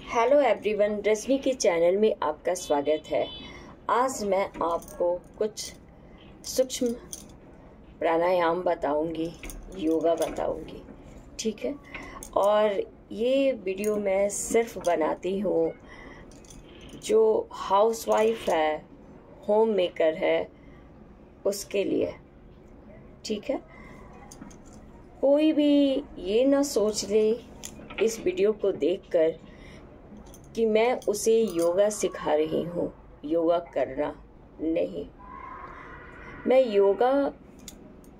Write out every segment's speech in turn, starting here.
Hello everyone, Rajni के channel में आपका स्वागत है। आज मैं आपको कुछ सूक्ष्म प्राणायाम बताऊंगी, योगा बताऊंगी, ठीक है। और ये वीडियो मैं सिर्फ बनाती हूँ जो हाउसवाइफ है, होम मेकर है, उसके लिए, ठीक है। कोई भी ये ना सोच ले इस वीडियो को देखकर कि मैं उसे योगा सिखा रही हूँ। योगा करना नहीं, मैं योगा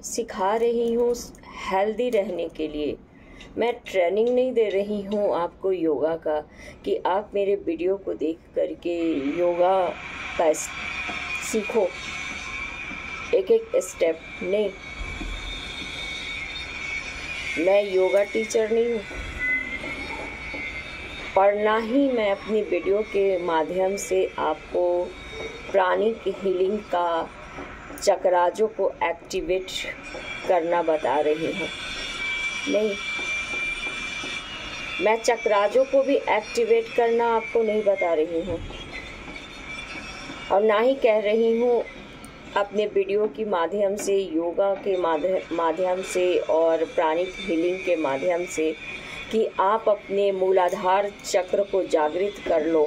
सिखा रही हूँ हेल्दी रहने के लिए। मैं ट्रेनिंग नहीं दे रही हूँ आपको योगा का कि आप मेरे वीडियो को देख करके योगा का सीखो एक एक स्टेप। नहीं, मैं योगा टीचर नहीं हूँ और ना ही मैं अपनी वीडियो के माध्यम से आपको प्राणिक हीलिंग का चक्राजों को एक्टिवेट करना बता रही हूँ। नहीं, मैं चक्राजों को भी एक्टिवेट करना आपको नहीं बता रही हूँ और ना ही कह रही हूँ अपने वीडियो के माध्यम से, योगा के माध्यम से और प्राणिक हीलिंग के माध्यम से कि आप अपने मूलाधार चक्र को जागृत कर लो।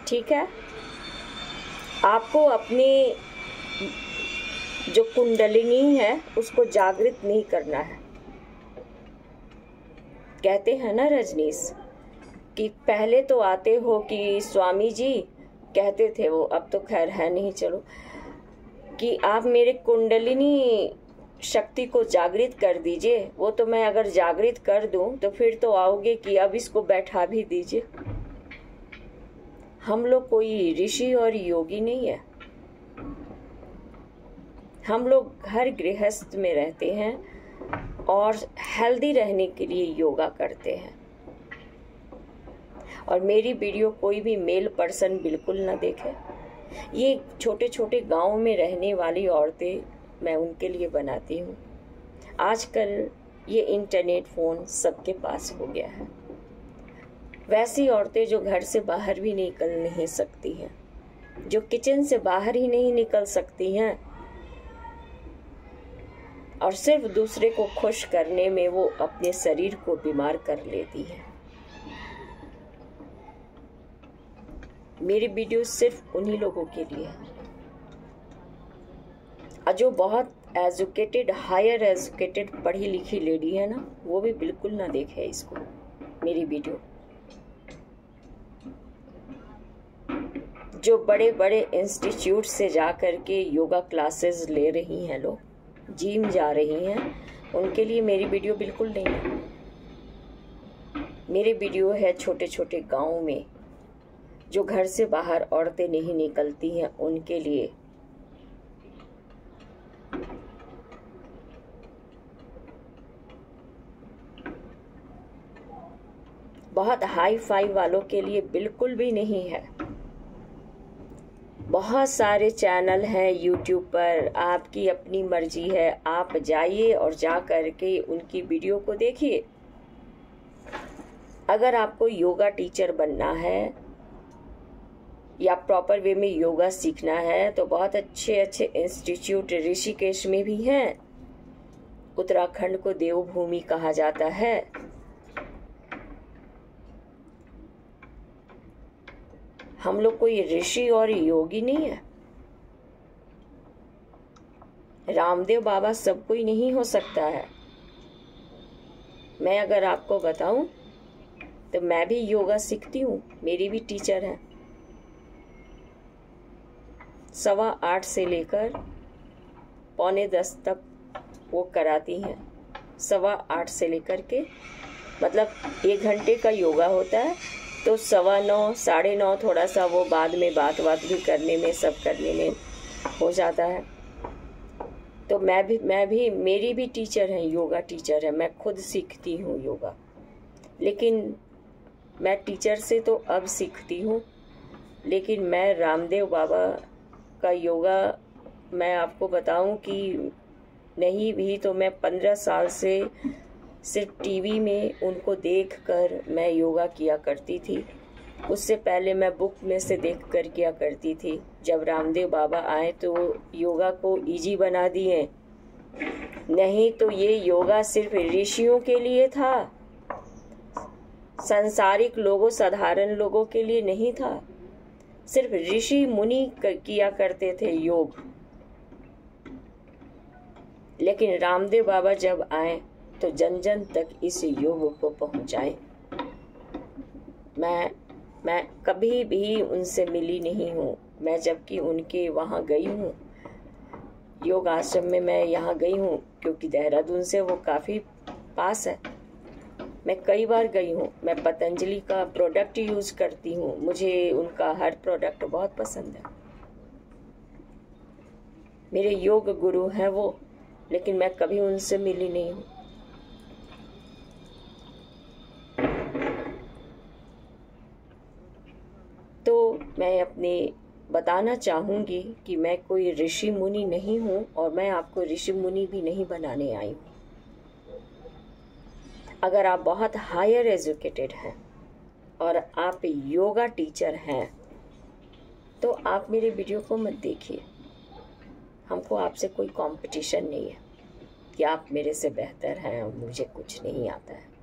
ठीक है, आपको अपने जो कुंडलिनी है उसको जागृत नहीं करना है। कहते हैं ना रजनीश कि पहले तो आते हो कि स्वामी जी कहते थे, वो अब तो खैर है नहीं, चलो, कि आप मेरे कुंडलिनी शक्ति को जागृत कर दीजिए। वो तो मैं अगर जागृत कर दूं तो फिर तो आओगे कि अब इसको बैठा भी दीजिए। हम लोग कोई ऋषि और योगी नहीं है, हम लोग घर गृहस्थ में रहते हैं और हेल्दी रहने के लिए योगा करते हैं। और मेरी वीडियो कोई भी मेल पर्सन बिल्कुल ना देखे। ये छोटे छोटे गांव में रहने वाली औरतें, मैं उनके लिए बनाती हूँ। आजकल ये इंटरनेट फ़ोन सबके पास हो गया है। वैसी औरतें जो घर से बाहर भी निकल नहीं सकती हैं, जो किचन से बाहर ही नहीं निकल सकती हैं और सिर्फ दूसरे को खुश करने में वो अपने शरीर को बीमार कर लेती हैं। मेरी वीडियो सिर्फ उन्हीं लोगों के लिए है और जो बहुत एजुकेटेड, हायर एजुकेटेड, पढ़ी लिखी लेडी है ना, वो भी बिल्कुल ना देखे इसको, मेरी वीडियो। जो बड़े बड़े इंस्टीट्यूट से जा कर के योगा क्लासेस ले रही हैं लोग, जिम जा रही हैं, उनके लिए मेरी वीडियो बिल्कुल नहीं है। मेरी वीडियो है छोटे छोटे गाँव में जो घर से बाहर औरतें नहीं निकलती हैं, उनके लिए। बहुत हाई फाई वालों के लिए बिल्कुल भी नहीं है। बहुत सारे चैनल हैं यूट्यूब पर, आपकी अपनी मर्जी है, आप जाइए और जा करके उनकी वीडियो को देखिए। अगर आपको योगा टीचर बनना है या प्रॉपर वे में योगा सीखना है तो बहुत अच्छे अच्छे इंस्टीट्यूट ऋषिकेश में भी हैं। उत्तराखंड को देवभूमि कहा जाता है। हम लोग कोई ऋषि और योगी नहीं है। रामदेव बाबा सब कोई नहीं हो सकता है। मैं अगर आपको बताऊं तो मैं भी योगा सीखती हूँ, मेरी भी टीचर है। 8:15 से लेकर 9:45 तक वो कराती हैं। 8:15 से लेकर के, मतलब 1 घंटे का योगा होता है, तो 9:15, 9:30 थोड़ा सा वो बाद में बात भी करने में, सब करने में हो जाता है। तो मैं भी मेरी भी टीचर है, योगा टीचर है। मैं खुद सीखती हूँ योगा, लेकिन मैं टीचर से तो अब सीखती हूँ लेकिन मैं रामदेव बाबा का योगा मैं आपको बताऊं कि नहीं भी तो मैं 15 साल से सिर्फ टीवी में उनको देखकर मैं योगा किया करती थी। उससे पहले मैं बुक में से देखकर किया करती थी। जब रामदेव बाबा आए तो योगा को इजी बना दिए। नहीं तो ये योगा सिर्फ ऋषियों के लिए था, सांसारिक लोगों, साधारण लोगों के लिए नहीं था। सिर्फ ऋषि मुनि किया करते थे योग। लेकिन रामदेव बाबा जब आए तो जन जन तक इस योग को पहुंचाए। मैं कभी भी उनसे मिली नहीं हूँ। मैं जबकि उनके वहाँ गई हूँ, योग आश्रम में मैं यहाँ गई हूँ, क्योंकि देहरादून से वो काफ़ी पास है। मैं कई बार गई हूँ। मैं पतंजलि का प्रोडक्ट यूज करती हूँ। मुझे उनका हर प्रोडक्ट बहुत पसंद है। मेरे योग गुरु हैं वो, लेकिन मैं कभी उनसे मिली नहीं हूँ। तो मैं अपने बताना चाहूँगी कि मैं कोई ऋषि मुनि नहीं हूँ और मैं आपको ऋषि मुनि भी नहीं बनाने आई हूँ। अगर आप बहुत हायर एजुकेटेड हैं और आप योगा टीचर हैं तो आप मेरे वीडियो को मत देखिए। हमको आपसे कोई कंपटीशन नहीं है कि आप मेरे से बेहतर हैं और मुझे कुछ नहीं आता है।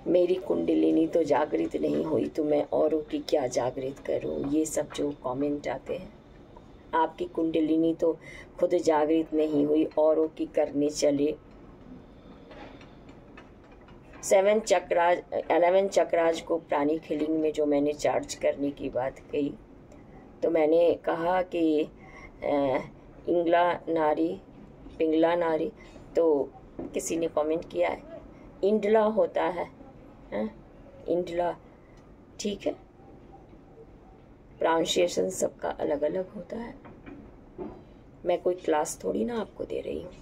मेरी कुंडलिनी तो जागृत नहीं हुई तो मैं औरों की क्या जागृत करूं। ये सब जो कमेंट आते हैं, आपकी कुंडलिनी तो खुद जागृत नहीं हुई, औरों की करने चले। 11 चक्राज को प्राणिक हीलिंग में जो मैंने चार्ज करने की बात कही, तो मैंने कहा कि इंगला नारी पिंगला नारी, तो किसी ने कमेंट किया है इंडला होता है, इंडला। ठीक है, प्रोनाउंसिएशन सबका अलग अलग होता है। मैं कोई क्लास थोड़ी ना आपको दे रही हूँ,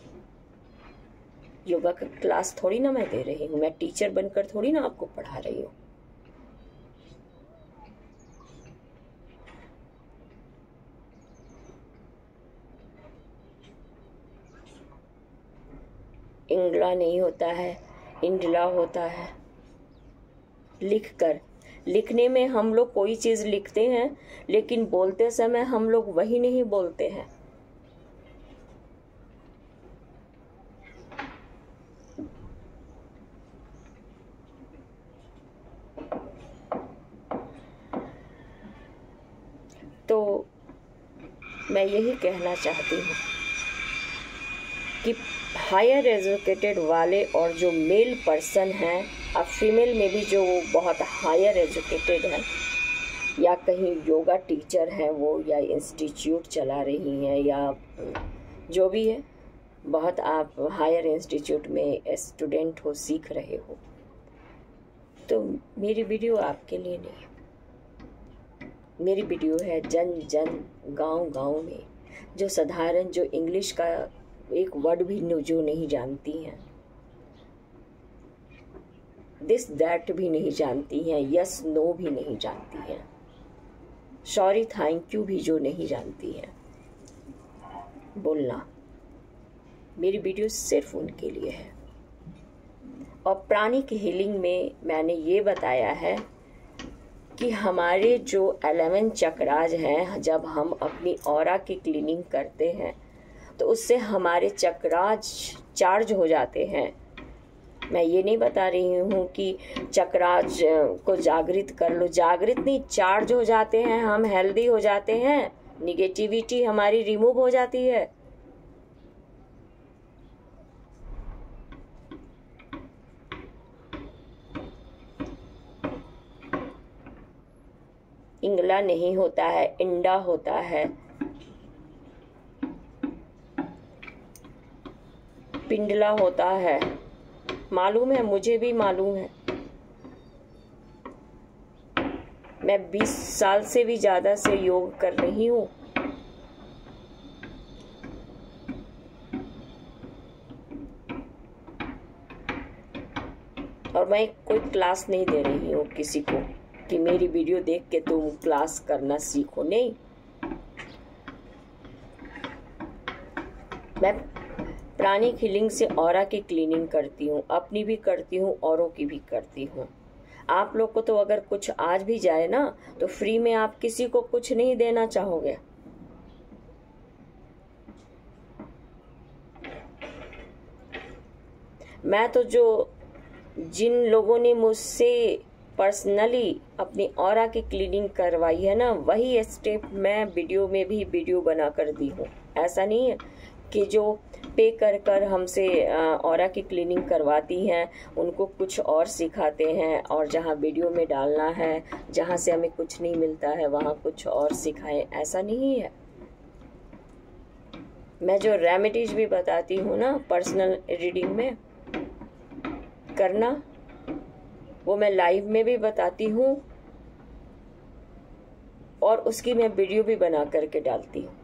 योगा का क्लास थोड़ी ना मैं दे रही हूँ। मैं टीचर बनकर थोड़ी ना आपको पढ़ा रही हूँ। इंगला नहीं होता है, इंडला होता है। लिखने में हम लोग कोई चीज़ लिखते हैं, लेकिन बोलते समय हम लोग वही नहीं बोलते हैं। तो मैं यही कहना चाहती हूँ कि हायर एजुकेटेड वाले और जो मेल पर्सन हैं, अब फीमेल में भी जो बहुत हायर एजुकेटेड हैं या कहीं योगा टीचर हैं वो, या इंस्टीट्यूट चला रही हैं, या जो भी है, बहुत आप हायर इंस्टीट्यूट में स्टूडेंट हो, सीख रहे हो, तो मेरी वीडियो आपके लिए नहीं है। मेरी वीडियो है जन जन गांव में, जो साधारण, जो इंग्लिश का एक वर्ड भी जो नहीं जानती हैं, दिस दैट भी नहीं जानती हैं, यस नो भी नहीं जानती हैं, सॉरी थैंक यू भी जो नहीं जानती हैं बोलना। मेरी वीडियो सिर्फ उनके लिए है। और प्राणिक हीलिंग में मैंने ये बताया है कि हमारे जो 11 चक्राज हैं, जब हम अपनी ऑरा की क्लीनिंग करते हैं तो उससे हमारे चक्राज चार्ज हो जाते हैं। मैं ये नहीं बता रही हूँ कि चक्राज को जागृत कर लो, जागृत नहीं, चार्ज हो जाते हैं, हम हेल्दी हो जाते हैं, निगेटिविटी हमारी रिमूव हो जाती है। इंगला नहीं होता है, इंडा होता है, पिंडला होता है। मालूम है, मुझे भी मालूम है। मैं 20 साल से भी ज़्यादा से योग कर रही हूँ। और मैं कोई क्लास नहीं दे रही हूँ किसी को कि मेरी वीडियो देख के तुम क्लास करना सीखो, नहीं। मैं प्राणिक हीलिंग से ऑरा की क्लीनिंग करती हूँ, अपनी भी करती हूँ, औरों की भी करती हूँ। आप लोग को तो अगर कुछ आज भी जाए ना तो फ्री में आप किसी को कुछ नहीं देना चाहोगे। मैं तो जिन लोगों ने मुझसे पर्सनली अपनी ऑरा की क्लीनिंग करवाई है ना, वही स्टेप मैं वीडियो में भी वीडियो बना कर दी हूँ। ऐसा नहीं है कि जो पे कर हमसे ऑरा की क्लीनिंग करवाती हैं उनको कुछ और सिखाते हैं, और जहाँ वीडियो में डालना है, जहाँ से हमें कुछ नहीं मिलता है वहाँ कुछ और सिखाएं, ऐसा नहीं है। मैं जो रेमेडीज भी बताती हूँ ना पर्सनल रीडिंग में करना, वो मैं लाइव में भी बताती हूँ और उसकी मैं वीडियो भी बना करके डालती हूँ।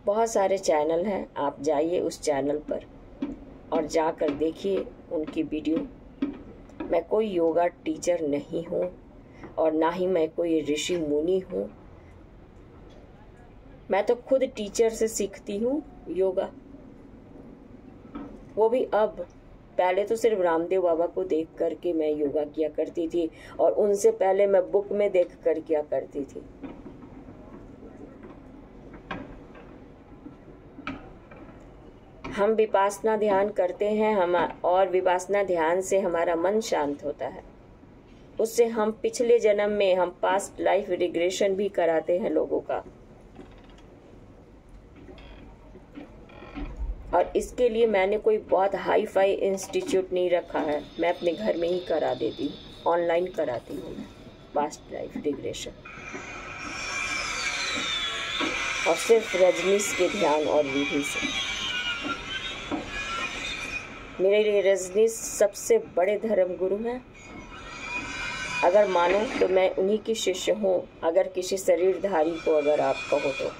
बहुत सारे चैनल हैं, आप जाइए उस चैनल पर और जाकर देखिए उनकी वीडियो। मैं कोई योगा टीचर नहीं हूँ और ना ही मैं कोई ऋषि मुनि हूँ। मैं तो खुद टीचर से सीखती हूँ योगा, वो भी अब। पहले तो सिर्फ रामदेव बाबा को देख करके मैं योगा किया करती थी, और उनसे पहले मैं बुक में देख कर किया करती थी। हम विपासना ध्यान करते हैं और विपासना ध्यान से हमारा मन शांत होता है। उससे हम पिछले जन्म में हम पास्ट लाइफ रिग्रेशन भी कराते हैं लोगों का, और इसके लिए मैंने कोई बहुत हाई फाई इंस्टीट्यूट नहीं रखा है। मैं अपने घर में ही करा देती हूँ, ऑनलाइन कराती हूँ मैं पास्ट लाइफ रिग्रेशन, और सिर्फ रजनीश के ध्यान और विधि से। मेरे लिए रजनीश सबसे बड़े धर्म गुरु हैं। अगर मानो तो मैं उन्हीं की शिष्य हूँ, अगर किसी शरीरधारी को अगर आप कहो तो।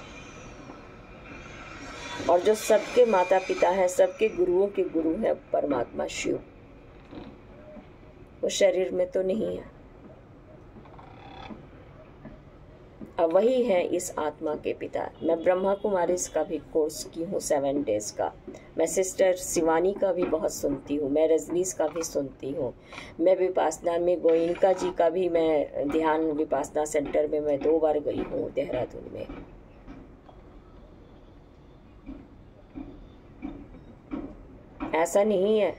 और जो सबके माता पिता हैं, सबके गुरुओं के गुरु हैं परमात्मा शिव, वो शरीर में तो नहीं है, अब वही है इस आत्मा के पिता। मैं ब्रह्मा कुमारी का भी कोर्स की हूँ 7 डेज का। मैं सिस्टर शिवानी का भी बहुत सुनती हूँ, मैं रजनीश का भी सुनती हूँ। मैं विपासना में गोयनका जी का भी, मैं ध्यान विपासना सेंटर में मैं 2 बार गई हूँ देहरादून में। ऐसा नहीं है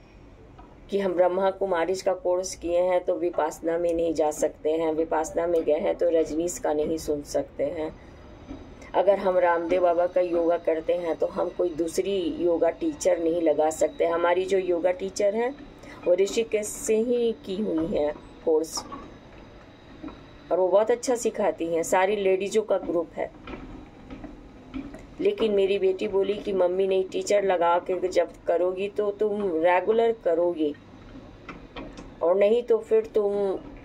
कि हम ब्रह्मा कुमारी का कोर्स किए हैं तो विपासना में नहीं जा सकते हैं, विपासना में गए हैं तो रजनीश का नहीं सुन सकते हैं। अगर हम रामदेव बाबा का योगा करते हैं तो हम कोई दूसरी योगा टीचर नहीं लगा सकते। हमारी जो योगा टीचर हैं वो ऋषिकेश से ही की हुई हैं कोर्स, और वो बहुत अच्छा सिखाती हैं। सारी लेडीजों का ग्रुप है। लेकिन मेरी बेटी बोली कि मम्मी नहीं, टीचर लगा के जब करोगी तो तुम रेगुलर करोगी, और नहीं तो फिर तुम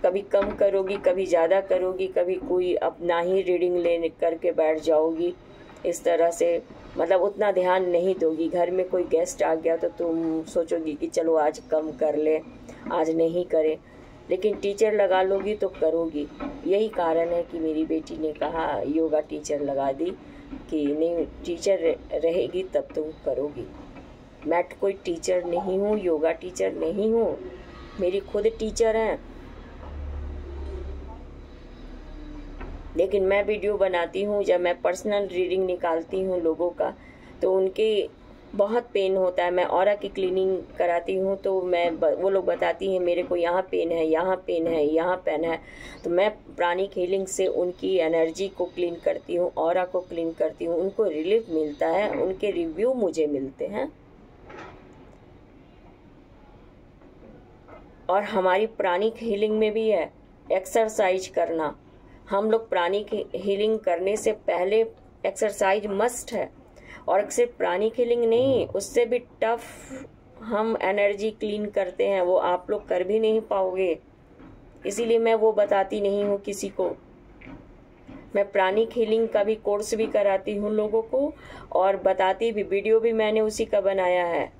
कभी कम करोगी, कभी ज़्यादा करोगी, कभी कोई अपना ही रीडिंग ले करके बैठ जाओगी। इस तरह से मतलब उतना ध्यान नहीं दोगी। घर में कोई गेस्ट आ गया तो तुम सोचोगी कि चलो आज कम कर ले, आज नहीं करे, लेकिन टीचर लगा लोगी तो करोगी। यही कारण है कि मेरी बेटी ने कहा योगा टीचर लगा दी, कि नहीं टीचर रहेगी तब तुम करोगी। मैं कोई टीचर नहीं हूँ, योगा टीचर नहीं हूँ, मेरी खुद टीचर हैं। लेकिन मैं वीडियो बनाती हूँ, जब मैं पर्सनल रीडिंग निकालती हूँ लोगों का तो उनके बहुत पेन होता है। मैं ऑरा की क्लीनिंग कराती हूँ तो वो लोग बताती हैं मेरे को यहाँ पेन है, यहाँ पेन है, यहाँ पेन है। तो मैं प्राणिक हीलिंग से उनकी एनर्जी को क्लीन करती हूँ, ऑरा को क्लीन करती हूँ, उनको रिलीफ मिलता है, उनके रिव्यू मुझे मिलते हैं। और हमारी प्राणिक हीलिंग में भी है एक्सरसाइज करना। हम लोग प्राणिक हीलिंग करने से पहले एक्सरसाइज मस्ट है, और सिर्फ प्राणिक हीलिंग नहीं, उससे भी टफ हम एनर्जी क्लीन करते हैं, वो आप लोग कर भी नहीं पाओगे। इसीलिए मैं वो बताती नहीं हूँ किसी को। मैं प्राणिक हीलिंग का भी कोर्स भी कराती हूँ लोगों को, और बताती भी, वीडियो भी मैंने उसी का बनाया है।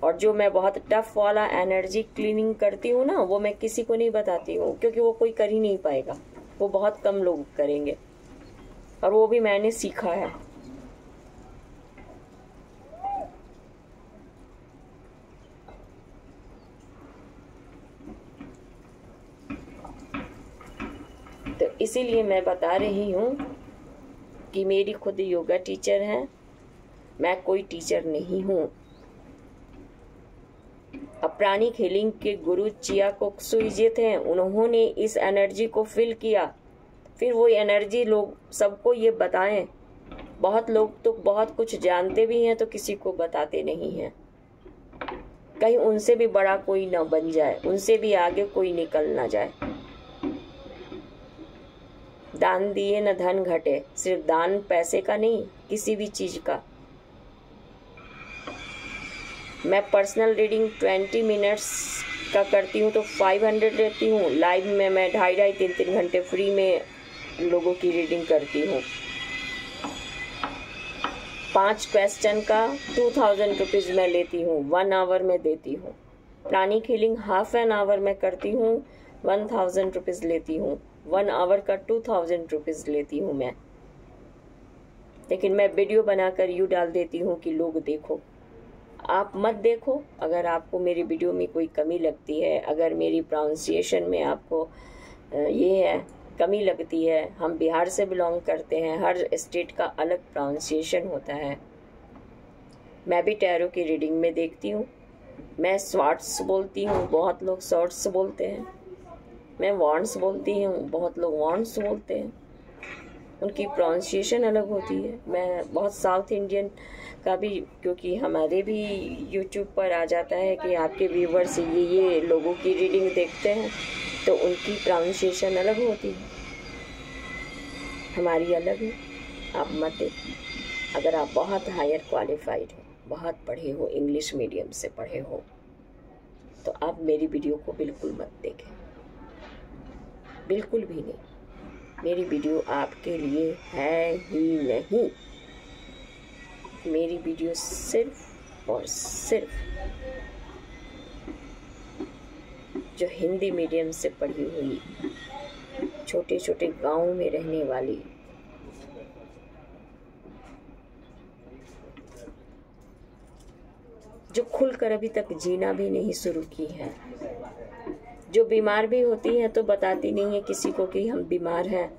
और जो मैं बहुत टफ वाला एनर्जी क्लीनिंग करती हूँ ना, वो मैं किसी को नहीं बताती हूँ, क्योंकि वो कोई कर ही नहीं पाएगा, वो बहुत कम लोग करेंगे, और वो भी मैंने सीखा है। तो इसीलिए मैं बता रही हूँ कि मेरी खुद योगा टीचर है, मैं कोई टीचर नहीं हूँ। अब प्राणिक हीलिंग के गुरु चियाकोक सुइजे थे, उन्होंने इस एनर्जी को फिल किया, फिर वो एनर्जी लोग सबको ये बताएं। बहुत लोग तो बहुत कुछ जानते भी हैं तो किसी को बताते नहीं हैं, कहीं उनसे भी बड़ा कोई ना बन जाए, उनसे भी आगे कोई निकल ना जाए। दान दिए न धन घटे, सिर्फ दान पैसे का नहीं, किसी भी चीज का। मैं पर्सनल रीडिंग 20 मिनट्स का करती हूँ तो 500 लेती हूँ। लाइव में मैं 2.5-3 घंटे फ्री में लोगों की रीडिंग करती हूँ। 5 क्वेश्चन का 2000 रुपीज़ मैं लेती हूँ, 1 आवर में देती हूँ। Pranic healing half an hour में करती हूँ, 1000 रुपीज़ लेती हूँ। 1 आवर का 2000 रुपीज़ लेती हूँ मैं। लेकिन मैं वीडियो बनाकर यूँ डाल देती हूँ कि लोग देखो। आप मत देखो। अगर आपको मेरी वीडियो में कोई कमी लगती है, अगर मेरी प्रोनाउंसिएशन में आपको ये है कमी लगती है, हम बिहार से बिलोंग करते हैं, हर स्टेट का अलग प्रोनाउंसिएशन होता है। मैं भी टैरो की रीडिंग में देखती हूँ। मैं शॉर्ट्स बोलती हूँ, बहुत लोग शॉर्ट्स बोलते हैं। मैं वॉन्ड्स बोलती हूँ, बहुत लोग वॉन्ड्स बोलते हैं। उनकी प्रोनाउंसिएशन अलग होती है। मैं बहुत साउथ इंडियन का भी, क्योंकि हमारे भी यूट्यूब पर आ जाता है कि आपके व्यूवर्स ये लोगों की रीडिंग देखते हैं, तो उनकी प्रोनाउंसिएशन अलग होती है, हमारी अलग है। आप मत देखिए। अगर आप बहुत हायर क्वालिफाइड हो, बहुत पढ़े हो, इंग्लिश मीडियम से पढ़े हो, तो आप मेरी वीडियो को बिल्कुल मत देखें, बिल्कुल भी नहीं। मेरी वीडियो आपके लिए है ही नहीं। मेरी वीडियो सिर्फ और सिर्फ जो हिंदी मीडियम से पढ़ी हुई, छोटे छोटे गांव में रहने वाली, जो खुलकर अभी तक जीना भी नहीं शुरू की है, जो बीमार भी होती हैं तो बताती नहीं है किसी को कि हम बीमार हैं,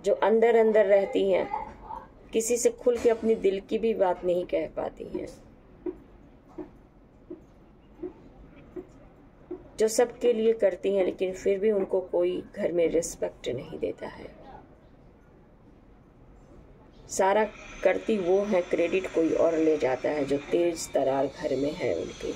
जो अंदर अंदर रहती हैं, किसी से खुल के अपनी दिल की भी बात नहीं कह पाती हैं, जो सबके लिए करती हैं लेकिन फिर भी उनको कोई घर में रिस्पेक्ट नहीं देता है। सारा करती वो है, क्रेडिट कोई और ले जाता है जो तेज तरार घर में है उनके।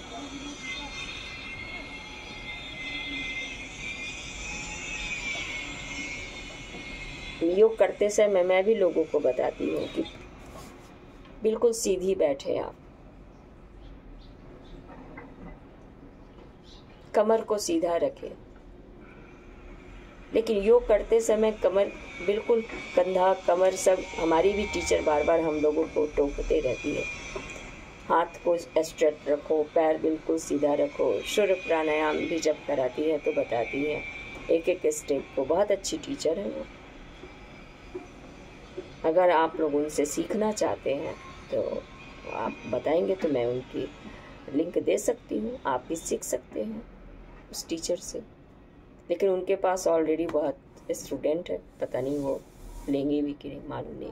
योग करते समय मैं भी लोगों को बताती हूँ कि बिल्कुल सीधी बैठे आप, कमर को सीधा रखें। लेकिन योग करते समय कमर बिल्कुल, कंधा कमर सब, हमारी भी टीचर बार बार हम लोगों को टोकते रहती है। हाथ को स्ट्रेट रखो, पैर बिल्कुल सीधा रखो। सूर्य प्राणायाम भी जब कराती है तो बताती है एक एक स्टेप को। बहुत अच्छी टीचर है वो। अगर आप लोग उनसे सीखना चाहते हैं तो आप बताएंगे तो मैं उनकी लिंक दे सकती हूँ, आप भी सीख सकते हैं उस टीचर से। लेकिन उनके पास ऑलरेडी बहुत स्टूडेंट है, पता नहीं वो लेंगे भी कि नहीं, मालूम नहीं।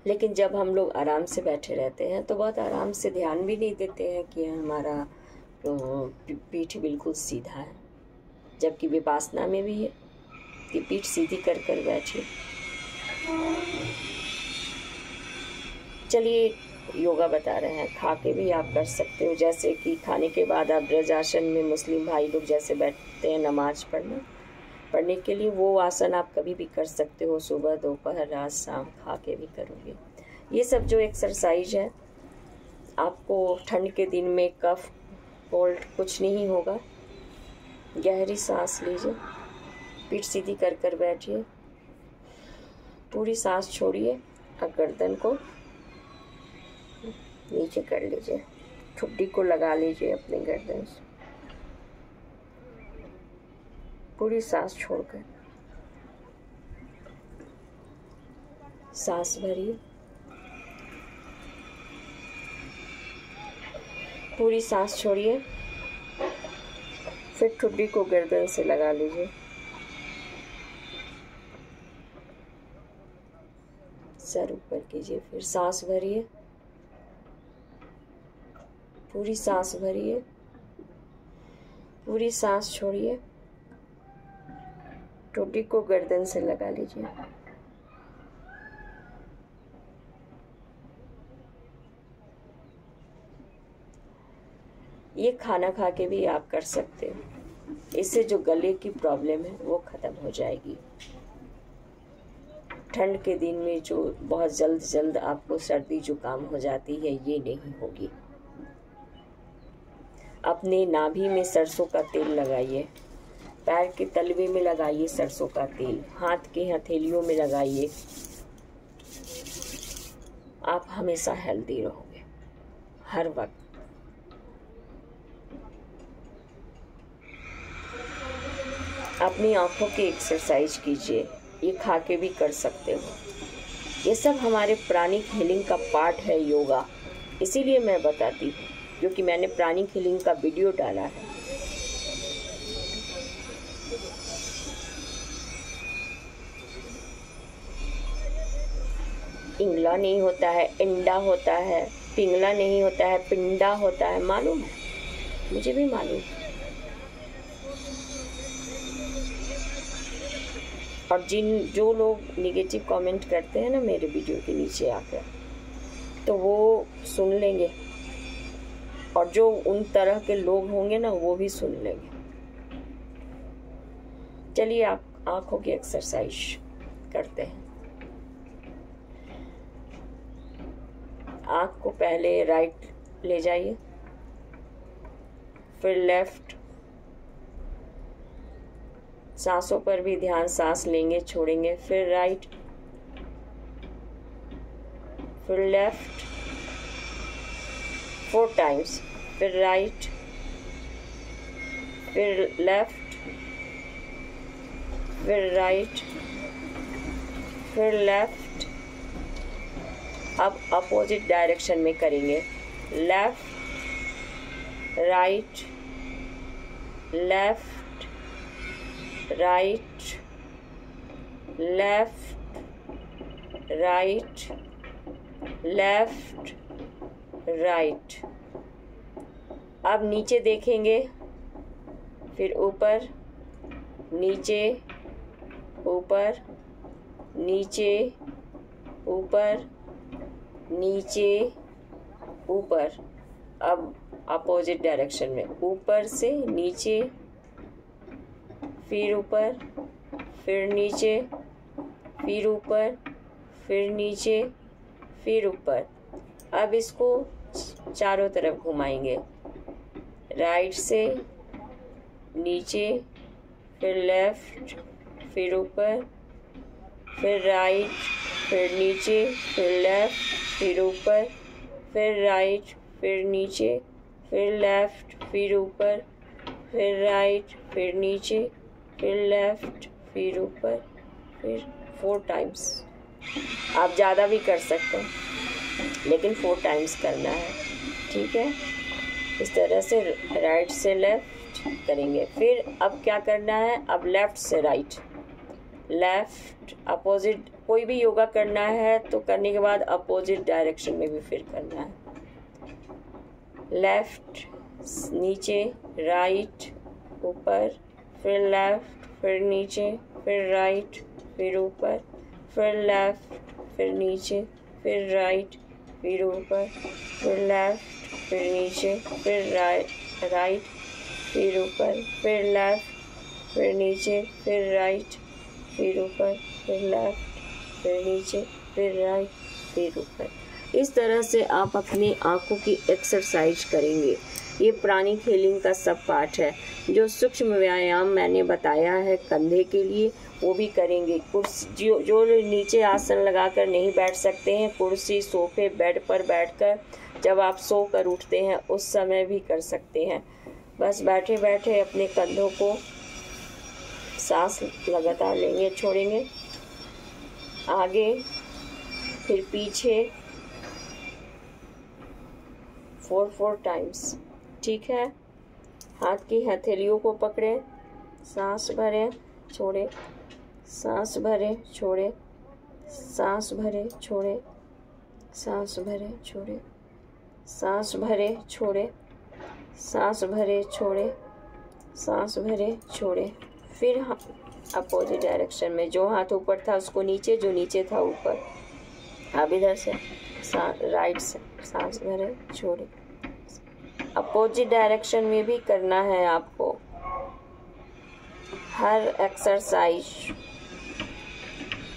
लेकिन जब हम लोग आराम से बैठे रहते हैं तो बहुत आराम से ध्यान भी नहीं देते हैं कि हमारा पीठ बिल्कुल सीधा है, जबकि विपासना में भी है कि पीठ सीधी कर कर बैठिए। चलिए योगा बता रहे हैं, खा के भी आप कर सकते हो। जैसे कि खाने के बाद आप ब्रज आसन में मुस्लिम भाई लोग जैसे बैठते हैं नमाज पढ़ने के लिए, वो आसन आप कभी भी कर सकते हो। सुबह, दोपहर, रात, शाम खा के भी करोगे। ये सब जो एक्सरसाइज है, आपको ठंड के दिन में कफ कोल्ड कुछ नहीं होगा। गहरी सांस लीजिए, पीठ सीधी कर कर बैठिए, पूरी सांस छोड़िए और गर्दन को नीचे कर लीजिए, ठुड्डी को लगा लीजिए अपने गर्दन से, पूरी सांस छोड़कर। सांस भरिए, पूरी सांस छोड़िए, फिर ठुड्डी को गर्दन से लगा लीजिए। सर ऊपर कीजिए, फिर सांस भरिए, पूरी सांस भरिए, पूरी सांस छोड़िए, ठुड्डी को गर्दन से लगा लीजिए। ये खाना खा के भी आप कर सकते हो, इससे जो गले की प्रॉब्लम है वो ख़त्म हो जाएगी। ठंड के दिन में जो बहुत जल्द आपको सर्दी जुकाम हो जाती है, ये नहीं होगी। अपने नाभि में सरसों का तेल लगाइए, पैर के तलवे में लगाइए सरसों का तेल, हाथ के हथेलियों में लगाइए। आप हमेशा हेल्दी रहोगे हर वक्त। अपनी आंखों की एक्सरसाइज कीजिए, ये खा के भी कर सकते हो। ये सब हमारे प्राणिक हीलिंग का पार्ट है योगा, इसीलिए मैं बताती हूँ, क्योंकि मैंने प्राणिक हीलिंग का वीडियो डाला है। इंगला नहीं होता है, इंडा होता है, पिंगला नहीं होता है, पिंडा होता है, मालूम है, मुझे भी मालूम है। और जो लोग निगेटिव कमेंट करते हैं ना मेरे वीडियो के नीचे आकर, तो वो सुन लेंगे, और जो उन तरह के लोग होंगे ना वो भी सुन लेंगे। चलिए आप आंखों की एक्सरसाइज करते हैं। आंख को पहले राइट ले जाइए, फिर लेफ्ट। सांसों पर भी ध्यान, सांस लेंगे छोड़ेंगे, फिर राइट, फिर लेफ्ट 4 टाइम्स, फिर राइट, फिर लेफ्ट, फिर राइट, फिर लेफ्ट। अब अपोजिट डायरेक्शन में करेंगे, left, right, left, right, left, right, left, right. अब नीचे देखेंगे, फिर ऊपर, नीचे, ऊपर, नीचे, ऊपर, नीचे, ऊपर। अब अपोजिट डायरेक्शन में, ऊपर से नीचे, फिर ऊपर, फिर नीचे, फिर ऊपर, फिर नीचे, फिर ऊपर। अब इसको चारों तरफ घुमाएंगे, राइट से नीचे, फिर लेफ्ट, फिर ऊपर, फिर राइट, फिर नीचे, फिर लेफ्ट, फिर ऊपर, फिर राइट, फिर नीचे, फिर लेफ्ट, फिर ऊपर, फिर राइट, फिर नीचे, फिर लेफ्ट, फिर ऊपर, फिर 4 टाइम्स। आप ज़्यादा भी कर सकते हैं, लेकिन 4 टाइम्स करना है, ठीक है। इस तरह से राइट से लेफ्ट करेंगे। फिर अब क्या करना है, अब लेफ्ट से राइट, लेफ्ट अपोजिट। कोई भी योगा करना है तो करने के बाद अपोजिट डायरेक्शन में भी फिर करना है। लेफ्ट नीचे, राइट ऊपर, फिर लेफ्ट, फिर नीचे, फिर राइट, फिर ऊपर, फिर लेफ्ट, फिर नीचे, फिर राइट, फिर ऊपर, फिर लेफ्ट, फिर नीचे, फिर राइट, फिर ऊपर, फिर लेफ्ट, फिर नीचे, फिर राइट, फिर ऊपर, फिर लेफ्ट, फिर नीचे, फिर राइट, फिर ऊपर। इस तरह से आप अपनी आंखों की एक्सरसाइज करेंगे। ये प्राणिक हीलिंग का सब पार्ट है। जो सूक्ष्म व्यायाम मैंने बताया है कंधे के लिए वो भी करेंगे। कुर्सी जो नीचे आसन लगाकर नहीं बैठ सकते हैं, कुर्सी, सोफे, बेड पर बैठकर जब आप सो कर उठते हैं उस समय भी कर सकते हैं। बस बैठे बैठे अपने कंधों को सांस लगातार लेंगे, छोड़ेंगे, आगे फिर पीछे 4 टाइम्स। ठीक है। हाथ की हथेलियों को पकड़े, सांस भरें, छोड़े, सांस भरें, छोड़े, सांस भरें, छोड़े, सांस भरें, छोड़े, सांस भरें, छोड़े, सांस भरें, छोड़े, सांस भरें, छोड़े। फिर अपोजिट डायरेक्शन में, जो हाथ ऊपर था उसको नीचे, जो नीचे था ऊपर। अब इधर से राइट से सांस भरें, छोड़े। अपोजिट डायरेक्शन में भी करना है आपको। हर एक्सरसाइज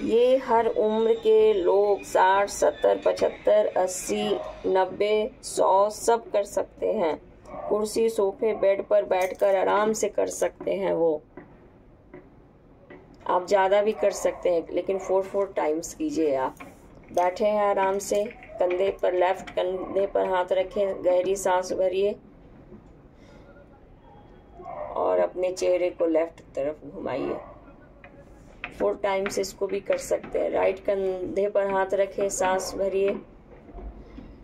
ये हर उम्र के लोग 60, 70, 75, 80, 90, 100 सब कर सकते हैं। कुर्सी, सोफे, बेड पर बैठकर आराम से कर सकते हैं। वो आप ज़्यादा भी कर सकते हैं, लेकिन 4 टाइम्स कीजिए। आप बैठे हैं आराम से, कंधे पर, लेफ्ट कंधे पर हाथ रखें, गहरी सांस भरिए और अपने चेहरे को लेफ्ट तरफ घुमाइए। 4 टाइम्स इसको भी कर सकते हैं। राइट कंधे पर हाथ रखें, सांस भरिए,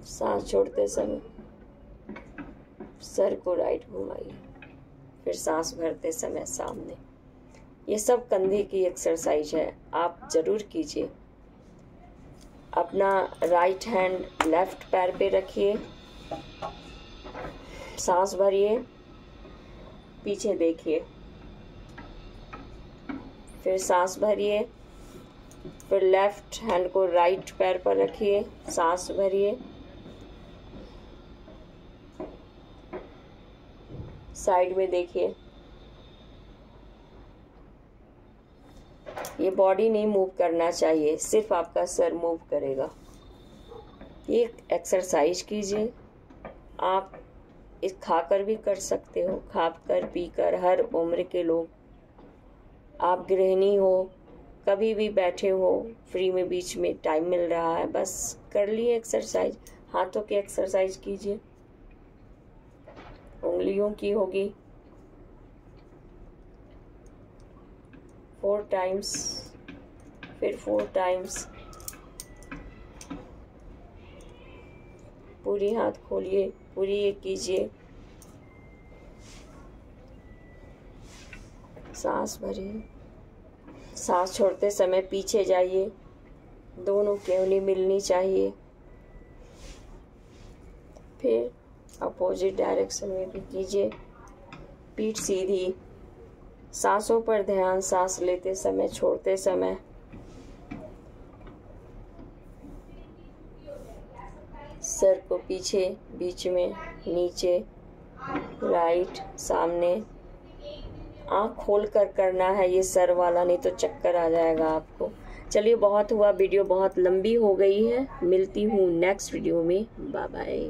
सांस छोड़ते समय सर को राइट घुमाइए, फिर सांस भरते समय सामने। ये सब कंधे की एक्सरसाइज है, आप जरूर कीजिए। अपना राइट हैंड लेफ्ट पैर पे रखिए, सांस भरिए, पीछे देखिए, फिर सांस भरिए, फिर लेफ्ट हैंड को राइट पैर पर रखिए, सांस भरिए, साइड में देखिए। ये बॉडी नहीं मूव करना चाहिए, सिर्फ आपका सर मूव करेगा। ये एक्सरसाइज कीजिए। आप इस खाकर भी कर सकते हो, खाकर पीकर, हर उम्र के लोग। आप गृहिणी हो, कभी भी बैठे हो, फ्री में बीच में टाइम मिल रहा है, बस कर लिए एक्सरसाइज। हाथों की एक्सरसाइज कीजिए, उंगलियों की होगी। 4 टाइम्स, फिर 4 टाइम्स। पूरी हाथ खोलिए, पूरी ये कीजिए, सांस भरिए, सांस छोड़ते समय पीछे जाइए, दोनों केवली मिलनी चाहिए। फिर अपोजिट डायरेक्शन में भी कीजिए, पीठ सीधी, सांसों पर ध्यान, सांस लेते समय, छोड़ते समय। सर को पीछे, बीच में, नीचे, राइट, सामने। आँख खोल कर करना है ये सर वाला, नहीं तो चक्कर आ जाएगा आपको। चलिए, बहुत हुआ, वीडियो बहुत लंबी हो गई है। मिलती हूँ नेक्स्ट वीडियो में। Bye bye.